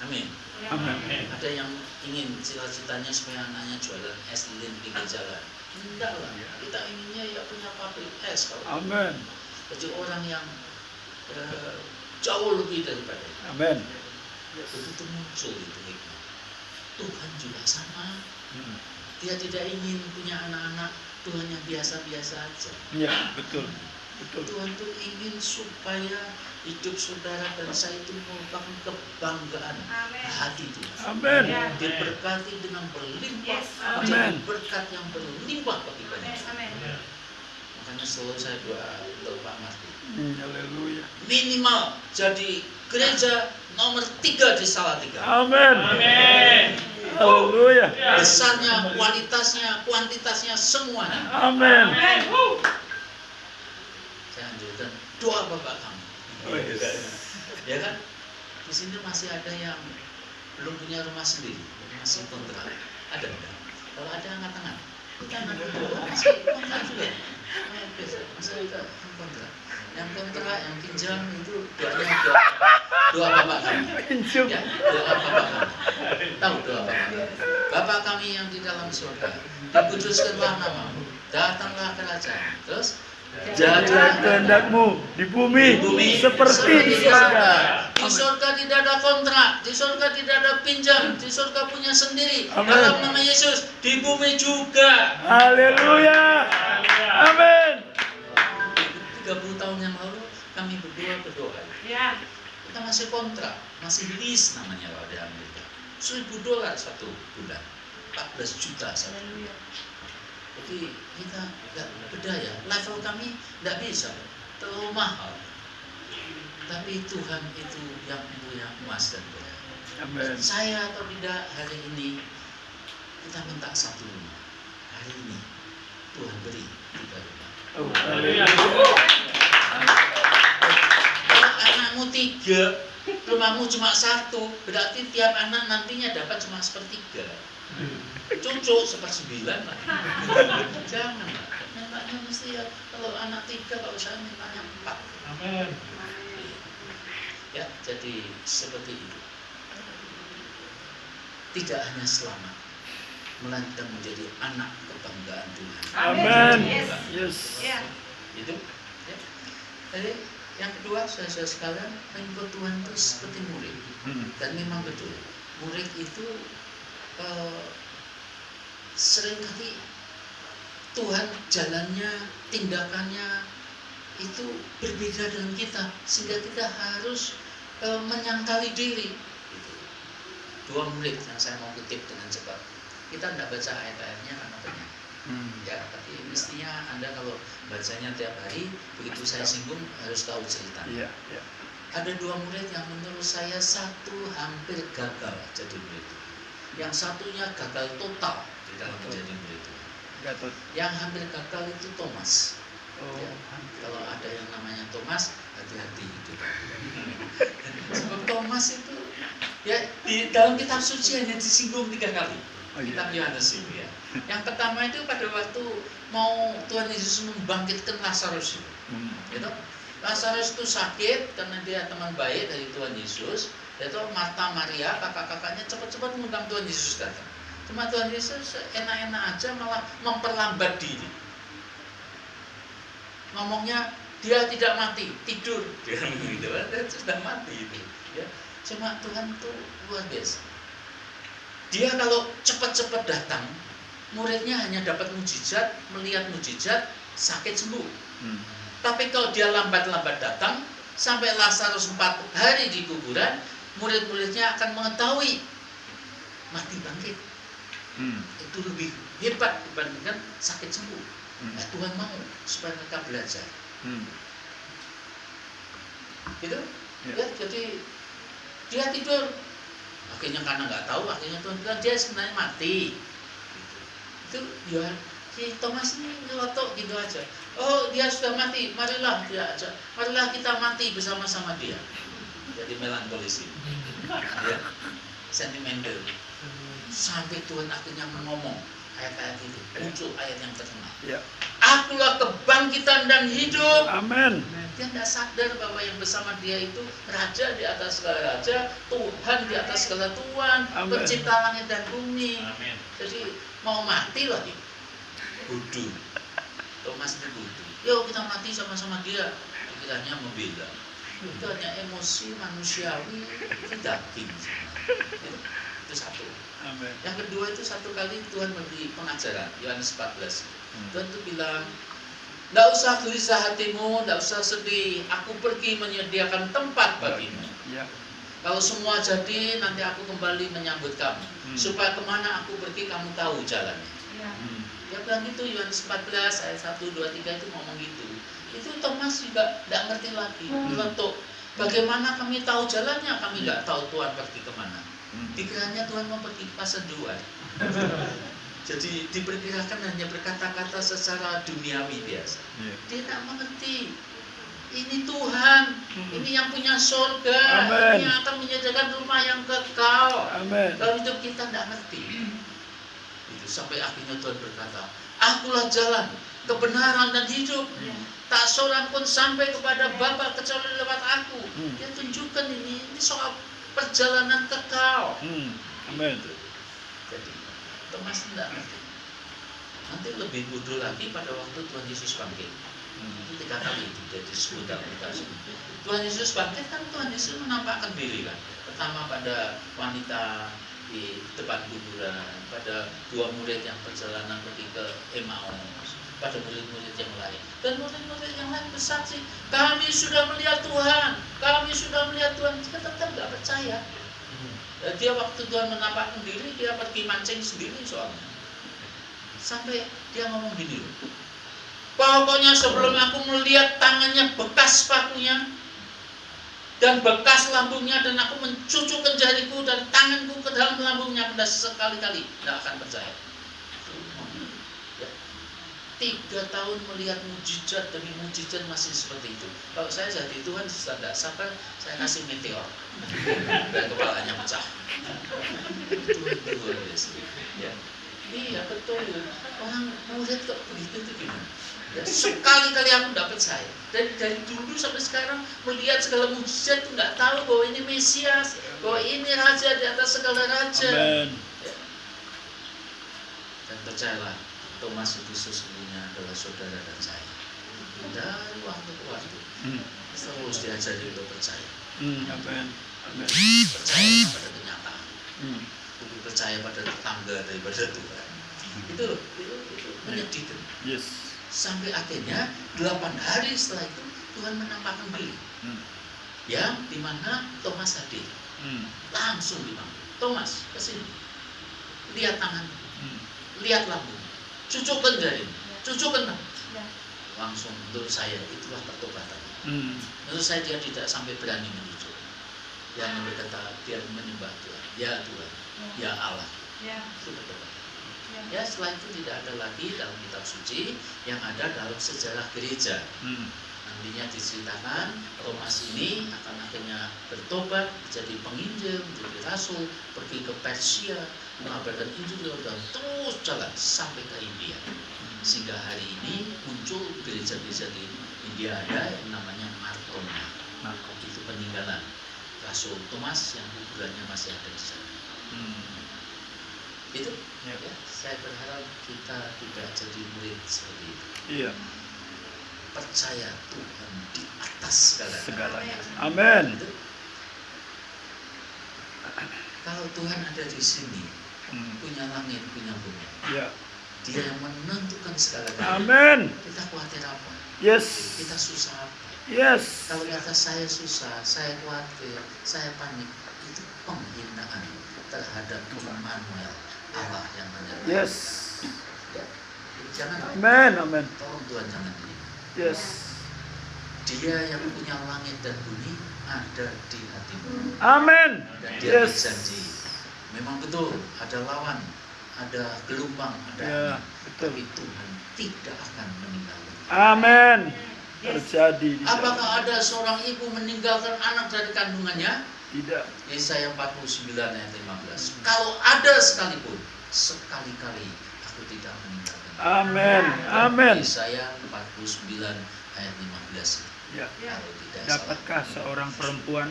S1: Amin.
S2: Amin.
S1: Ada yang ingin cita-citanya supaya anaknya jualan es lilin di pinggir jalan. Enggak lah, kita inginnya ya punya pabrik es.
S2: Amin.
S1: Jadi orang yang jauh lebih daripada itu.
S2: Amin.
S1: Begitu muncul itu hikmah. Tuhan juga sama. Dia tidak ingin punya anak-anak Tuhan yang biasa-biasa aja.
S2: Ya, betul. Betul.
S1: Tuhan itu ingin supaya hidup saudara dan saya itu merupakan kebanggaan hati Tuhan.
S2: Amin.
S1: Diberkati dengan berlimpah,
S3: Yes.
S1: jadi
S2: Amin.
S1: berkat yang berlimpah bagi banyak.
S3: Amin.
S1: Makanya selalu saya doa untuk Pak Marti.
S2: Haleluya.
S1: Minimal jadi gereja nomor 3 di Salatiga.
S2: Amin.
S4: Amin.
S2: Haleluya.
S1: Besarnya, kualitasnya, kuantitasnya, semuanya.
S2: Amin.
S1: Saya anjurkan doa Bapak kami.
S2: Oh, yes.
S1: Ya kan? Di sini masih ada yang belum punya rumah sendiri, masih kontrak. Ada enggak? Kalau ada angkat tangan. Kita angkat dulu, masih kontrak juga. Masih ada yang kontrak. Yang kontrak, yang pinjam itu doanya doa Bapak kami. Ya, doa Bapak kami. Tahu doa Bapak kami? Bapak kami yang di dalam surga, dikuduskanlah namamu, datanglah kerajaan. Terus
S2: Jadilah kehendak-Mu di bumi seperti di surga.
S1: Di surga tidak ada kontrak, di surga tidak ada pinjam, di surga punya sendiri.
S2: Amin.
S1: Dalam nama Yesus, di bumi juga.
S2: Haleluya. Amin.
S1: 30 tahun yang lalu kami berdua berdoa.
S3: Ya.
S1: Kita masih kontrak, masih lease namanya kalau di Amerika. $1.000 satu bulan, 14 juta satu bulan. Jadi kita nggak berdaya, level kami nggak bisa, terlalu mahal. Tapi Tuhan itu yang punya emas dan perak.
S2: Amin.
S1: Saya atau tidak hari ini kita minta satu rumah. Hari ini Tuhan beri 3 rumah.
S2: Oh, haleluya.
S1: Kalau anakmu 3, rumahmu cuma 1, berarti tiap anak nantinya dapat cuma 1/3. Cucu 1/9 lah. Jangan lah. Mintanya mesti ya, kalau anak 3, kalau saya mintanya 4.
S4: Amin.
S1: Ya, jadi seperti itu. Tidak hanya selamat, melainkan menjadi anak kebanggaan Tuhan.
S2: Amin.
S3: Yes.
S2: Yes.
S3: Ya.
S1: Itu. Ya. Jadi yang kedua, saudara sekalian, mengikut Tuhan itu seperti murid. Dan memang betul, murid itu seringkali Tuhan jalannya, tindakannya itu berbeda dengan kita, sehingga kita harus menyangkali diri. Gitu. 2 menit yang saya mau kutip dengan cepat. Kita tidak baca ayat-ayatnya karena banyak. Ya, tapi mestinya Anda kalau bacanya tiap hari, begitu saya singgung harus tahu cerita.
S2: Iya.
S1: Ada 2 murid yang menurut saya satu hampir gagal jadi murid. Yang satunya gagal total di dalam menjadi murid.
S2: Gatot.
S1: Yang hampir gagal itu Thomas.
S2: Oh.
S1: Ya, kalau ada yang namanya Thomas, hati-hati itu. Sebab Thomas itu ya di dalam kitab suci hanya disinggung 3 kali.
S2: Oh, iya.
S1: Kitab Yohanes itu ya. Yang pertama itu pada waktu mau Tuhan Yesus membangkitkan Lazarus itu. Gitu. Lazarus itu sakit karena dia teman baik dari Tuhan Yesus. Yaitu Marta, Maria, kakak-kakaknya cepat-cepat mengundang Tuhan Yesus datang. Cuma Tuhan Yesus enak-enak aja malah memperlambat diri. Ngomongnya dia tidak mati, tidur. Dia gitu, dia sudah mati itu. Ya. Cuma Tuhan tuh luar biasa. Dia kalau cepat-cepat datang, muridnya hanya dapat mujizat, melihat mujizat, sakit sembuh. Tapi kalau dia lambat-lambat datang, sampai Lazarus 4 hari di kuburan, murid-muridnya akan mengetahui mati bangkit. Itu lebih hebat dibandingkan sakit sembuh. Tuhan mau supaya mereka belajar. Gitu? Ya, jadi dia tidur. Akhirnya karena nggak tahu, akhirnya Tuhan bilang dia sebenarnya mati. Itu ya, si Thomas ini ngelotok gitu aja. Oh, dia sudah mati, marilah kita mati bersama-sama dia. Jadi melankolis ini. Ya, sentimental. Sampai Tuhan akhirnya ngomong ayat-ayat itu, muncul ayat yang terkenal.
S2: Ya.
S1: Akulah kebangkitan dan hidup.
S2: Amin.
S1: Dia tidak sadar bahwa yang bersama dia itu Raja di atas segala raja, Tuhan di atas segala Tuhan,
S2: Amen.
S1: Pencipta langit dan bumi.
S4: Amin.
S1: Jadi mau mati lagi. Bodoh. Thomas itu bodoh. Yuk kita mati sama-sama dia. Pikirannya membela. Itu hanya emosi manusiawi, itu daging. Itu satu.
S2: Amin.
S1: Yang kedua itu satu kali Tuhan memberi pengajaran, Yohanes 14. Tuhan itu bilang, tidak usah gelisah hatimu, tidak usah sedih. Aku pergi menyediakan tempat bagimu.
S2: Ya.
S1: Kalau semua jadi, nanti aku kembali menyambut kamu. Supaya kemana aku pergi, kamu tahu jalannya. Dia bilang gitu, Yohanes 14 ayat 1, 2, 3 itu ngomong gitu. Itu Thomas juga tidak ngerti lagi. Untuk bagaimana kami tahu jalannya, kami nggak tahu Tuhan pergi kemana. Dikiranya Tuhan mau pergi ke paseduan. Jadi diperkirakan hanya berkata-kata secara duniawi biasa. Dia tidak mengerti. Ini Tuhan, ini yang punya surga,
S2: Amen.
S1: ini yang akan menyediakan rumah yang kekal.
S2: Amin.
S1: Dalam hidup kita tidak ngerti. Itu sampai akhirnya Tuhan berkata, Akulah jalan, kebenaran dan hidup. Tak seorang pun sampai kepada Bapa kecuali lewat aku. Dia tunjukkan ini soal perjalanan kekal.
S2: Amin.
S1: Jadi Thomas tidak ngerti. Nanti lebih bodoh lagi pada waktu Tuhan Yesus bangkit. Itu 3 kali itu jadi disebut dalam Lukas. Tuhan Yesus bangkit kan Tuhan Yesus menampakkan diri kan. Pertama pada wanita di depan kuburan, pada 2 murid yang perjalanan pergi ke Emmaus, pada murid-murid yang lain. Dan murid-murid yang lain bersaksi, kami sudah melihat Tuhan, kami sudah melihat Tuhan. Dia tetap nggak percaya. Dia waktu Tuhan menampakkan diri, dia pergi mancing sendiri soalnya. Sampai dia ngomong gini loh, pokoknya sebelum aku melihat tangannya bekas pakunya dan bekas lambungnya, dan aku mencucukkan jariku dan tanganku ke dalam lambungnya pada sekali-kali, tidak akan percaya. 3 tahun melihat mujizat demi mujizat masih seperti itu. Kalau saya jadi Tuhan sudah tidak sabar, saya kasih meteor dan kepalanya pecah. Tuhan biasa. Ya. Iya betul. Orang murid kok begitu tuh gimana? Ya, sekali-kali aku tidak percaya. Dari dulu sampai sekarang melihat segala mujizat itu nggak tahu bahwa ini Mesias, bahwa ini Raja di atas segala raja.
S2: Amen.
S1: Ya. Dan percayalah, Thomas itu sesungguhnya adalah saudara dan saya. Dari waktu ke waktu terus diajari untuk percaya.
S2: Amen. Amen.
S1: Percaya pada kenyataan. Lebih percaya pada tetangga daripada Tuhan. Itu menyedihkan.
S2: Yes.
S1: Sampai akhirnya 8 hari setelah itu Tuhan menampakkan diri. Yang dimana Thomas hadir. Langsung dipanggil, Thomas kesini. Lihat tangan, lihat lambung. cucukkan dari ini, cucukkan.
S3: Ya.
S1: Langsung menurut saya itulah pertobatan.
S2: Hmm.
S1: Menurut saya dia tidak sampai berani menyucuk. Dia hanya berkata dia menyembah Tuhan, ya Tuhan, ya Allah.
S3: Ya.
S1: Itu pertobatan.
S3: Ya.
S1: Ya setelah itu tidak ada lagi dalam kitab suci, yang ada dalam sejarah gereja.
S2: Hmm.
S1: Nantinya diceritakan Thomas ini akan akhirnya bertobat, jadi penginjil, menjadi rasul, pergi ke Persia, mengabarkan Injil dan terus jalan sampai ke India. Sehingga hari ini muncul gereja-gereja di India ada yang namanya Martona. Itu peninggalan Rasul Thomas yang kuburannya masih ada di sana. Itu
S2: Ya.
S1: ya, saya berharap kita tidak jadi murid seperti itu.
S2: Iya.
S1: Percaya Tuhan di atas
S2: Segalanya. Amin.
S1: Itu. Kalau Tuhan ada di sini, punya langit, punya bumi,
S2: Ya.
S1: Dia yang menentukan segala-galanya.
S2: Amin.
S1: Kita khawatir apa?
S2: Yes.
S1: Kita susah apa?
S2: Yes.
S1: Kalau kata saya susah, saya khawatir, saya panik, itu penghinaan terhadap Immanuel, Allah yang menyertai.
S2: Yes.
S1: Ya. Jangan.
S2: Amin. Amin.
S1: Tolong Tuhan jangan ini.
S2: Yes.
S1: Dia yang punya langit dan bumi ada di hatimu.
S2: Amin.
S1: Dan dia
S2: Yes.
S1: berjanji. Memang betul ada lawan, ada gelombang, ada
S2: Ya,
S1: angin.
S2: betul.
S1: Tapi Tuhan tidak akan meninggalkan.
S2: Amin. Terjadi di dalam.
S1: Apakah ada seorang ibu meninggalkan anak dari kandungannya?
S2: Tidak.
S1: Yesaya 49 ayat 15. Kalau ada sekalipun, sekali-kali aku tidak meninggalkan.
S2: Amin. Amin.
S1: Yesaya 49 ayat 15.
S2: Ya.
S1: Kalau tidak
S2: Dapatkah seorang perempuan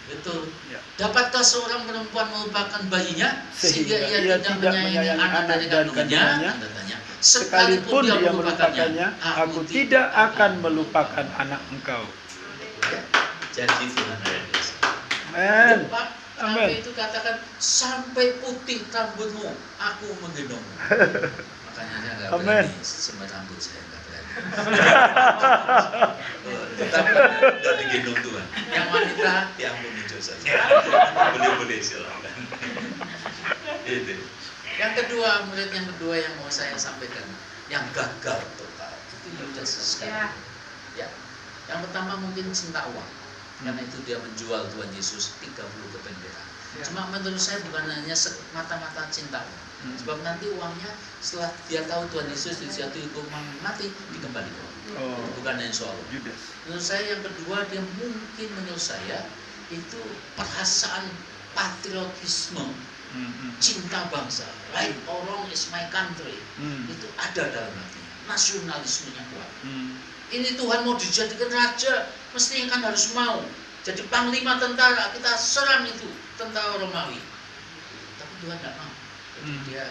S1: betul.
S2: ya,
S1: Dapatkah seorang perempuan melupakan bayinya
S2: sehingga
S1: sehingga ia
S2: ia
S1: tidak
S2: tidak
S1: menyayangi
S2: menyayangi
S1: anak dari
S2: anak dan
S1: kandungannya?
S2: kandungannya?
S1: Tanda tanya.
S2: sekalipun dia melupakannya, aku tidak akan melupakan anak engkau.
S1: Jadi Tuhan ada di sini.
S2: Amin.
S1: Ya, Pak,
S2: Amin.
S1: sampai itu katakan sampai putih rambutmu, aku menggendongmu. Makanya saya nggak
S2: Amin.
S1: berani sembar rambut saya nggak berani. Tapi nggak digendong Tuhan. Yang wanita diampuni dosanya. Boleh silakan. Itu. Yang kedua, murid yang kedua yang mau saya sampaikan, yang gagal total itu Yudas Iskariot. Ya. Yang pertama mungkin cinta uang. Karena itu dia menjual Tuhan Yesus 30 keping perak. Cuma menurut saya bukan hanya mata-mata cinta uang. Sebab nanti uangnya setelah dia tahu Tuhan Yesus dijatuhi hukuman mati, dikembalikan.
S2: Oh,
S1: Bukan hanya soal uang.
S2: Judas.
S1: Menurut saya yang kedua, dia mungkin menurut saya itu perasaan patriotisme, cinta bangsa. Right or wrong is my country. Itu ada dalam hatinya. Nasionalismenya kuat. Ini Tuhan mau dijadikan raja, mestinya kan harus mau. Jadi panglima tentara, kita serang itu tentara Romawi. Tapi Tuhan tidak mau. Jadi dia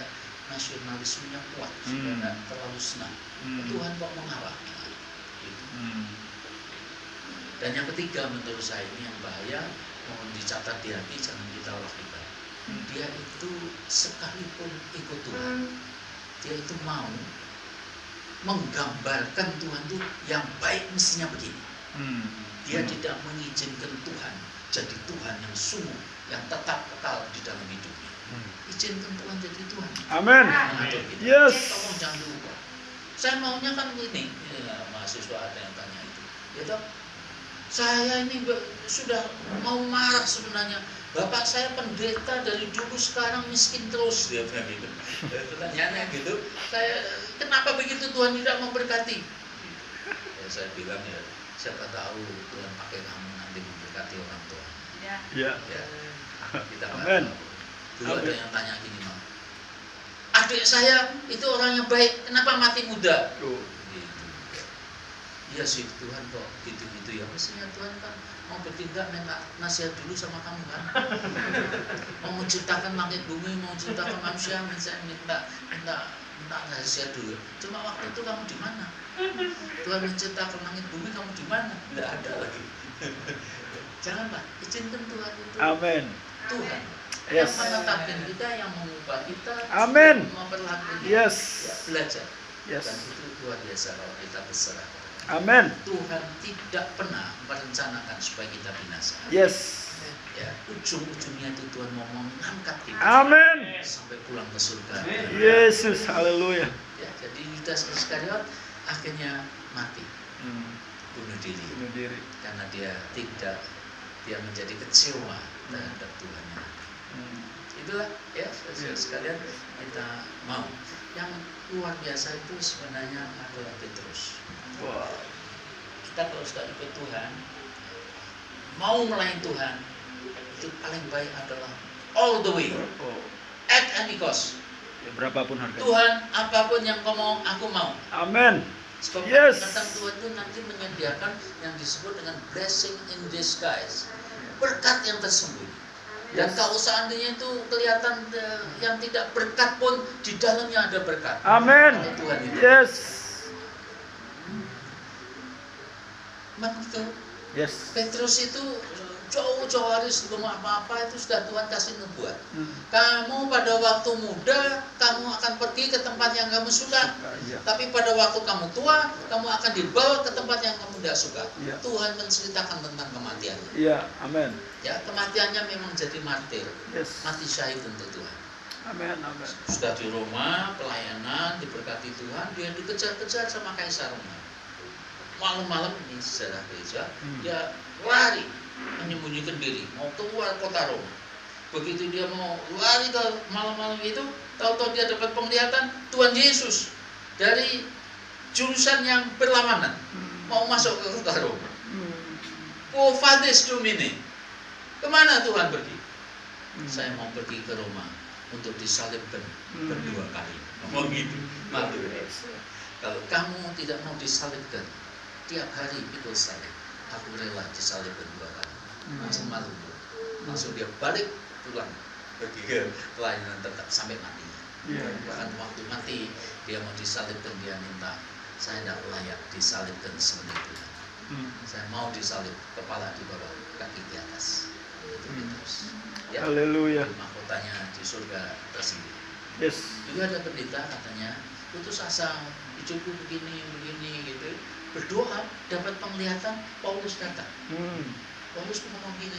S1: nasionalismenya kuat, supaya tidak terlalu senang. Tuhan kok mengalah. Gitu. Dan yang ketiga menurut saya ini yang bahaya, mohon dicatat di hati, jangan kita lakukan. Dia itu sekalipun ikut Tuhan, dia itu mau menggambarkan Tuhan itu yang baik mestinya begini. Dia tidak mengizinkan Tuhan jadi Tuhan yang sungguh, yang tetap kekal di dalam hidupnya. Izinkan Tuhan jadi Tuhan.
S2: Amin.
S1: Mengatur kita.
S2: Yes.
S1: Tolong jangan lupa. Saya maunya kan ini, ya, mahasiswa ada yang tanya itu. Ya toh, saya ini sudah mau marah sebenarnya. Bapak saya pendeta dari dulu sekarang miskin terus, dia bilang gitu. Pertanyaannya gitu, saya kenapa begitu Tuhan tidak memberkati? Ya, saya bilang ya, siapa tahu Tuhan pakai kamu nanti memberkati orang tua.
S2: Ya.
S1: Ya, kita nggak
S2: Amin.
S1: tahu. Dulu ada yang tanya gini, Mak, adik saya itu orang yang baik, kenapa mati muda?
S2: Oh.
S1: Gitu. Iya sih, Tuhan kok gitu-gitu ya. Mestinya Tuhan kan mau bertindak minta nasihat dulu sama kamu kan. Mau menciptakan langit bumi, mau menciptakan manusia, saya minta nasihat dulu. Cuma waktu itu kamu di mana? Tuhan menciptakan langit bumi, kamu di mana? Tidak ada lagi. Janganlah, izinkan Tuhan itu.
S2: Amin.
S1: Tuhan
S2: Yes.
S1: yang menetapkan kita, yang mengubah kita,
S2: Amin.
S1: memperlakukan kita.
S2: Yes.
S1: Ya, belajar.
S2: Yes.
S1: Dan itu luar biasa kalau kita berserah.
S2: Amin.
S1: Tuhan tidak pernah merencanakan supaya kita binasa.
S2: Yes.
S1: Ya, ujung-ujungnya itu Tuhan mau mengangkat kita
S2: Amin.
S1: sampai pulang ke surga.
S2: Yesus, haleluya.
S1: Ya, jadi Yudas Iskariot akhirnya mati, bunuh diri,
S2: Bunuh diri.
S1: karena dia menjadi kecewa terhadap Tuhannya. Itulah ya, saudara sekalian, kita mau. Yang luar biasa itu sebenarnya adalah Petrus.
S2: Wow.
S1: Kita kalau sudah ikut Tuhan, mau melayani Tuhan, itu paling baik adalah all the way,
S2: Oh.
S1: at any cost.
S2: Ya, berapapun harganya.
S1: Tuhan, apapun yang kau mau, aku mau.
S2: Amin.
S1: Sebab
S2: Yes.
S1: datang Tuhan itu nanti menyediakan yang disebut dengan blessing in disguise, berkat yang tersembunyi. Dan
S2: Yes.
S1: kalau seandainya itu kelihatan yang tidak berkat pun, di dalamnya ada berkat.
S2: Amin.
S1: Oleh Tuhan itu.
S2: Yes.
S1: Betul.
S2: Yes.
S1: Petrus itu jauh-jauh hari sebelum apa-apa itu sudah Tuhan kasih nubuat.
S2: Hmm.
S1: Kamu pada waktu muda, kamu akan pergi ke tempat yang kamu suka.
S2: Ya.
S1: Tapi pada waktu kamu tua, kamu akan dibawa ke tempat yang kamu tidak suka.
S2: Ya.
S1: Tuhan menceritakan tentang kematiannya.
S2: Ya, amin.
S1: Ya, kematiannya memang jadi martir,
S2: Yes.
S1: mati syahid untuk Tuhan.
S2: Amin, amin.
S1: Sudah di Roma, pelayanan, diberkati Tuhan, dia dikejar-kejar sama Kaisar Roma. Malam-malam ini sejarah gereja, dia lari menyembunyikan diri, mau keluar kota Roma. Begitu dia mau lari ke malam-malam itu, tahu-tahu dia dapat penglihatan Tuhan Yesus dari jurusan yang berlawanan, mau masuk ke kota Roma. Quo vadis Domine, kemana Tuhan pergi? Saya mau pergi ke Roma untuk disalibkan kedua kali. Ngomong gitu, malu. Kalau kamu tidak mau disalibkan tiap hari pikul salib, aku rela disalibkan 2 kali. Langsung malu, langsung dia balik pulang pergi ke pelayanan tetap sampai matinya. Bahkan waktu mati dia mau disalibkan, dia minta, saya tidak layak disalibkan sebagai Tuhan. Saya mau disalib, kepala di bawah, kaki di atas. Itu Petrus. Ya,
S2: Haleluya.
S1: mahkotanya di surga tersendiri.
S2: Yes.
S1: Juga ada pendeta katanya putus asa, hidupku begini gitu. Berdoa dapat penglihatan, Paulus datang. Paulus ngomong gini,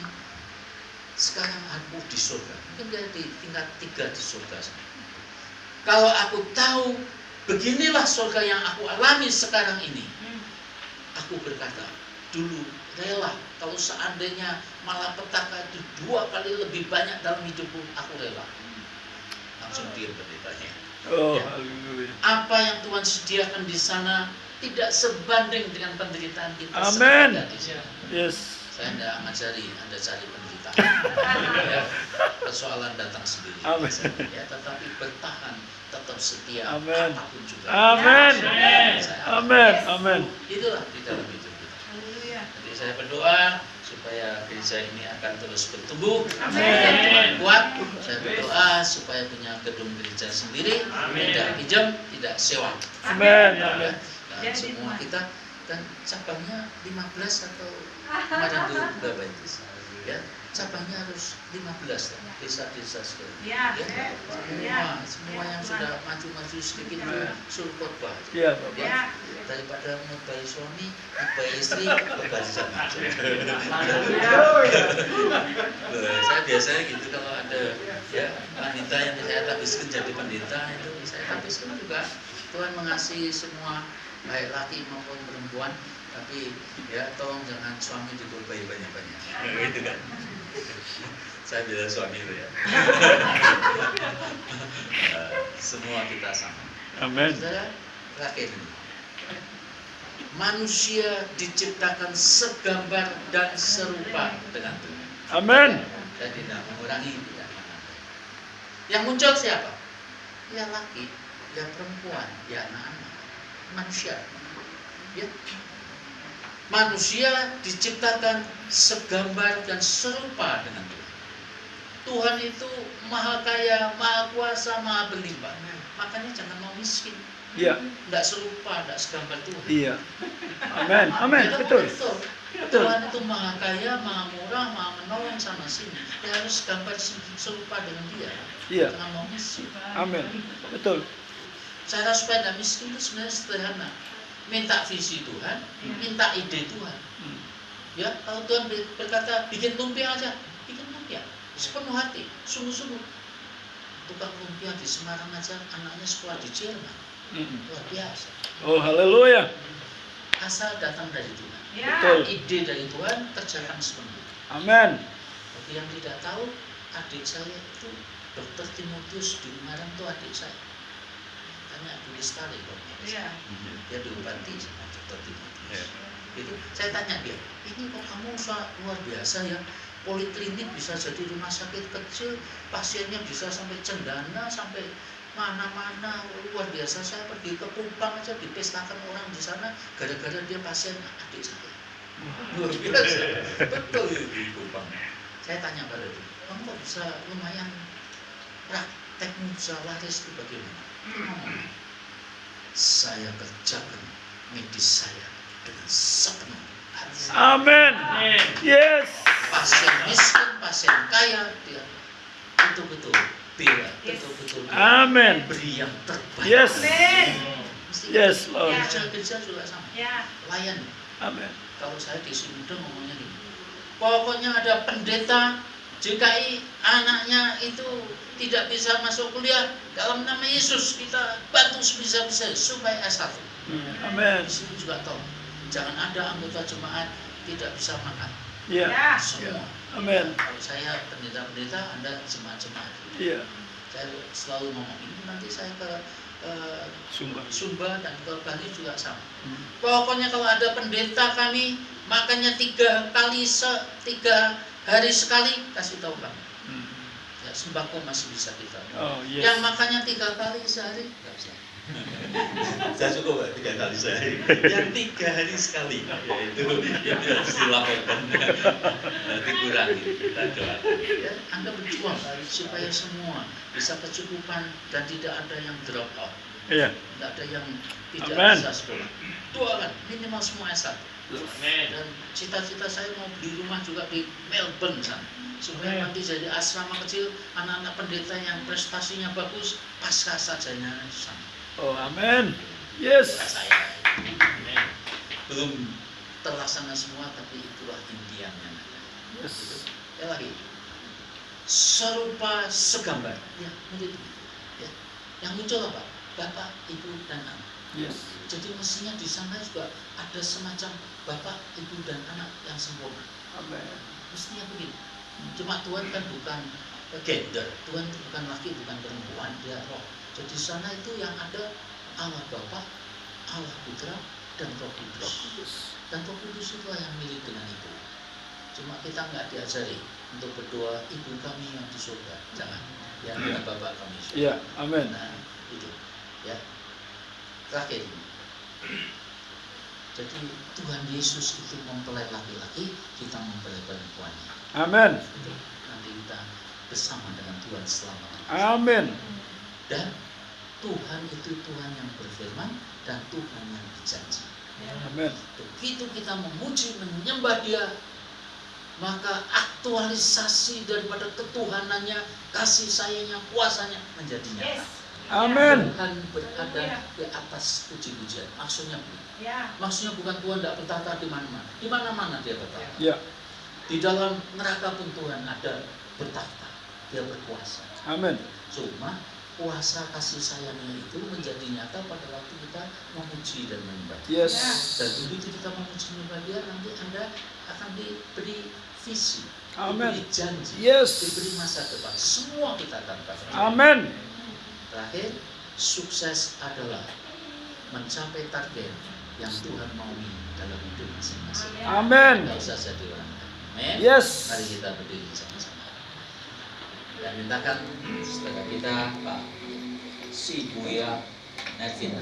S1: sekarang aku di surga, mungkin dia di tingkat 3 di surga. Kalau aku tahu beginilah surga yang aku alami sekarang ini, aku berkata dulu rela, kalau seandainya malapetaka itu 2 kali lebih banyak dalam hidupku, aku rela. Langsung diam pendetanya.
S2: Oh,
S1: Ya.
S2: haleluya.
S1: Apa yang Tuhan sediakan di sana tidak sebanding dengan penderitaan kita.
S2: Amin.
S1: sekarang di sini.
S2: Yes.
S1: Saya tidak ngajari Anda cari penderitaan. Ya, persoalan datang sendiri.
S2: Amin.
S1: Ya, tetapi bertahan, tetap setia,
S2: Amin.
S1: apapun juga.
S2: Amin.
S1: Saya-
S2: Amin. Amin.
S1: Itulah di dalam hidup kita.
S3: Haleluya.
S1: Jadi saya berdoa supaya gereja ini akan terus bertumbuh.
S2: Amin.
S1: Dan Tuhan kuat. Saya berdoa supaya punya gedung gereja sendiri, tidak pinjam, tidak sewa.
S2: Amin. Amin.
S1: Dan semua kita, dan cabangnya 15 atau kemarin itu berapa itu? Ya, cabangnya harus 15 kan? Desa-desa sekali.
S3: Ya,
S1: Semua yang sudah maju-maju sedikit suruh khotbah.
S2: Iya, Bapak.
S3: ya.
S1: Daripada ngebai suami, ngebai istri, ngebai sana. Saya biasanya gitu kalau ada ya wanita yang saya tabiskan jadi pendeta itu saya tabiskan juga. Tuhan mengasihi semua baik laki maupun perempuan, tapi ya tolong jangan suami dikorbai banyak-banyak. Gitu kan. Saya bilang suami itu ya. Semua kita sama.
S2: Amin.
S1: Saudara, terakhir ini. Manusia diciptakan segambar dan serupa dengan Tuhan.
S2: Amin.
S1: Dan tidak mengurangi, tidak menambah. Yang muncul siapa? Ya laki, ya perempuan, ya anak-anak. Manusia. Ya. Manusia diciptakan segambar dan serupa dengan Tuhan. Tuhan itu maha kaya, maha kuasa, maha berlimpah. Makanya jangan mau miskin.
S2: Iya.
S1: Tidak serupa, tidak segambar Tuhan.
S2: Iya. Amin. Amin.
S1: Ya,
S2: Betul. Betul.
S1: Tuhan itu maha kaya, maha murah, maha menolong sana sini. Dia harus gambar serupa dengan dia.
S2: Iya.
S1: Jangan mau miskin.
S2: Amin. Betul.
S1: Cara supaya tidak miskin itu sebenarnya sederhana. Minta visi Tuhan, minta ide Tuhan. Ya, kalau Tuhan berkata bikin lumpia aja, bikin lumpia sepenuh hati, sungguh-sungguh. Tukang lumpia di Semarang aja anaknya sekolah di Jerman, luar biasa.
S2: Oh, haleluya.
S1: Asal datang dari Tuhan,
S3: Ya.
S2: Betul.
S1: ide dari Tuhan kerjakan sepenuhnya.
S2: Amin.
S1: Bagi yang tidak tahu, adik saya itu Dr. Timotius di Ungaran itu adik saya. Tanya dulu sekali kok.
S3: Ya.
S1: Dia diobati sama Dr. Timotius. Itu saya tanya dia, ini kok kamu luar biasa ya, poliklinik bisa jadi rumah sakit kecil, pasiennya bisa sampai cendana, sampai mana-mana, luar biasa. Saya pergi ke Kupang aja dipestakan orang di sana gara-gara dia pasien adik saya. Luar biasa, betul di Kupang. Saya tanya pada dia, kamu kok bisa lumayan praktekmu bisa laris itu bagaimana? Saya kerjakan medis saya dengan sepenuh hati.
S2: Amin. Yes.
S1: Pasien miskin, pasien kaya, dia betul-betul bela, betul-betul
S2: Amin.
S1: beri yang terbaik.
S2: Yes.
S3: Amin.
S1: Mesti
S2: Yes, Lord.
S1: kerja juga sama.
S3: Ya.
S1: Layan.
S2: Amin.
S1: Kalau saya di Sumedang ngomongnya gini, pokoknya ada pendeta JKI anaknya itu tidak bisa masuk kuliah, dalam nama Yesus kita bantu sebisa-bisa supaya S1.
S2: Amin.
S1: Di sini juga tahu, jangan ada anggota jemaat tidak bisa makan.
S2: Ya.
S3: Ya.
S1: Semua.
S2: Amin.
S1: Kalau saya pendeta-pendeta, Anda jemaat-jemaat.
S2: Iya.
S1: Saya selalu ngomong ini, nanti saya ke
S2: Sumba.
S1: Sumba dan ke Bali juga sama. Pokoknya kalau ada pendeta kami makannya 3 hari sekali, kasih tahu kami. Ya, sembako masih bisa kita.
S2: Oh, yes.
S1: Yang makannya 3 kali sehari, nggak bisa. Saya cukup 3 kali sehari. Yang 3 hari sekali, ya itu harus dilaporkan. Dikurangi, kita doakan. Ya, Anda berjuang supaya semua bisa kecukupan dan tidak ada yang drop out.
S2: Iya.
S1: Tidak ada yang tidak
S2: Amen.
S1: bisa sekolah. Doakan minimal semua S1.
S2: Amin.
S1: Dan cita-cita saya mau beli rumah juga di Melbourne sana, supaya nanti jadi asrama kecil anak-anak pendeta yang prestasinya bagus pasca sarjana sana.
S2: Oh, amin. Yes.
S1: Saya belum terlaksana semua, tapi itulah impiannya.
S2: Yes.
S1: Ya lagi serupa segambar, ya mirip. Ya. Yang muncul apa? Bapak, Ibu, dan anak.
S2: Yes.
S1: Jadi mestinya di sana juga ada semacam bapak, ibu, dan anak yang sempurna.
S2: Amin.
S1: Mestinya begitu. Cuma Tuhan kan bukan gender, Tuhan itu bukan laki, bukan perempuan, dia roh. Jadi di sana itu yang ada Allah Bapa, Allah Putra, dan Roh Kudus. Dan Roh Kudus itu yang milik dengan itu. Cuma kita nggak diajari untuk berdoa, Ibu kami yang di surga. Jangan. Ya, ada Bapak kami di surga.
S2: Iya, amin.
S1: Nah, itu. Ya. Terakhir. Jadi Tuhan Yesus itu mempelai laki-laki, kita mempelai perempuannya.
S2: Amin.
S1: Itu nanti kita bersama dengan Tuhan selama-lamanya.
S2: Amin.
S1: Dan Tuhan itu Tuhan yang berfirman dan Tuhan yang berjanji.
S2: Amin.
S1: Begitu kita memuji, menyembah Dia, maka aktualisasi daripada ketuhanannya, kasih sayangnya, kuasanya menjadi nyata.
S2: Amin.
S1: Tuhan berada di atas puji-pujian. Maksudnya begini.
S3: Ya.
S1: Maksudnya bukan Tuhan tidak bertata di mana-mana. Di mana-mana Dia bertata.
S2: Ya.
S1: Di dalam neraka pun Tuhan ada bertata. Dia berkuasa.
S2: Amin.
S1: Cuma kuasa kasih sayangnya itu menjadi nyata pada waktu kita memuji dan menyembah.
S2: Yes.
S1: Dan begitu kita memuji menyembah Dia, nanti Anda akan diberi visi,
S2: Amin.
S1: diberi janji,
S2: Yes.
S1: diberi masa depan. Semua kita akan dapat.
S2: Amin.
S1: Terakhir, sukses adalah mencapai target yang Tuhan maui dalam hidup masing-masing.
S2: Amin.
S1: Tidak usah jadi orang lain. Amin.
S2: Yes.
S1: Mari kita berdiri sama-sama. Dan mintakan saudara kita Pak Si Buya Nevin